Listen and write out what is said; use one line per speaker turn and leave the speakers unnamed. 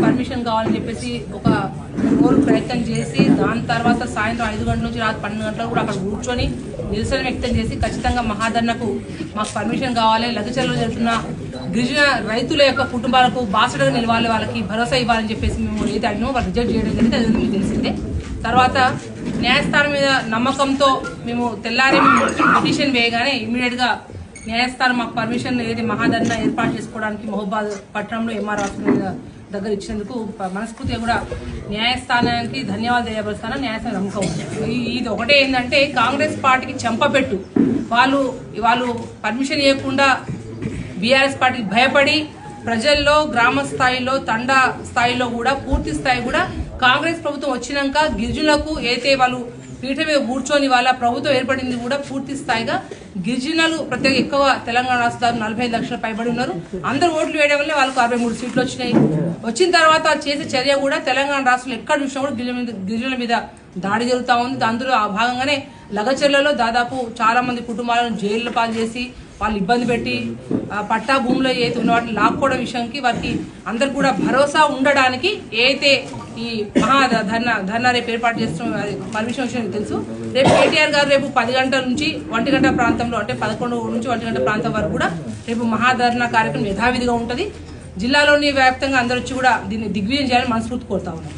Permission కావాలని చెప్పేసి ఒక 3 రోజులు ప్రయత్నం చేసి దాని తర్వాత సాయంత్రం 5 గంటల నుంచి రాత్రి 12 గంటలకు కూడా అక్కడ కూర్చొని నిరసన వ్యక్తం చేసి ఖచ్చితంగా మహాధర్నకు మాకు పర్మిషన్ కావాలి, లగచర్లలో జరుగుతున్న గిరిజన రైతుల యొక్క కుటుంబాలకు బాసటగా నిలవాలి, వాళ్ళకి భరోసా ఇవ్వాలని చెప్పేసి మేము ఏదైతే అడిగినో వాళ్ళు రిజెక్ట్ చేయడం జరిగింది. అది మీకు తెలిసిందే. తర్వాత న్యాయస్థానం మీద నమ్మకంతో మేము తెల్లారి పిటిషన్ వేయగానే ఇమీడియట్గా న్యాయస్థానం మాకు పర్మిషన్ ఏది మహాధర్నా ఏర్పాటు చేసుకోవడానికి మహబూబాద్ పట్టణంలో ఎంఆర్ హాస్పిటల్ దగ్గర ఇచ్చినందుకు మనస్ఫూర్తిగా కూడా న్యాయస్థానానికి ధన్యవాదాలు తెలియపరుస్తాను. న్యాయస్థానం నమ్మకం ఇది ఒకటే ఏంటంటే కాంగ్రెస్ పార్టీకి చెంపపెట్టు వాళ్ళు పర్మిషన్ ఇవ్వకుండా బీఆర్ఎస్ పార్టీకి భయపడి ప్రజల్లో గ్రామ స్థాయిలో తండా స్థాయిలో కూడా పూర్తి స్థాయి కూడా కాంగ్రెస్ ప్రభుత్వం వచ్చినాక గిరిజనులకు అయితే వాళ్ళు పీఠ మీద కూర్చొని వాళ్ళ ప్రభుత్వం ఏర్పడింది కూడా పూర్తి స్థాయిగా గిరిజనులు ప్రత్యేక ఎక్కువ తెలంగాణ రాష్ట్రాలు 45 లక్షల పైబడి ఉన్నారు. అందరు ఓట్లు వేయడం వల్ల వాళ్ళకు 63 సీట్లు వచ్చినాయి. వచ్చిన తర్వాత చేసే చర్య కూడా తెలంగాణ రాష్ట్రంలో ఎక్కడ చూసినా కూడా గిరిజనుల మీద దాడి జరుగుతూ ఉంది. అందులో ఆ భాగంగానే లగచర్లలో దాదాపు చాలా మంది కుటుంబాలను జైలు పాలు చేసి వాళ్ళు ఇబ్బంది పెట్టి పట్టా భూములో ఏదైతే ఉన్న వాటిని లాక్కోవడం విషయానికి వారికి అందరు కూడా భరోసా ఉండడానికి ఏదైతే ఈ ధర్నా రేపు ఏర్పాటు చేస్తున్న పర్మిషన్ విషయం తెలుసు. రేపు కేటీఆర్ గారు రేపు 10 గంటల నుంచి 1 గంట ప్రాంతంలో అంటే 11 నుంచి 1 గంట ప్రాంతం వరకు కూడా రేపు మహాధర్నా కార్యక్రమం యథావిధిగా ఉంటుంది. జిల్లాలోని వ్యాప్తంగా అందరూ వచ్చి కూడా దీన్ని దిగ్విజయం చేయాలని మనస్ఫూర్తి కోరుతా ఉన్నాం.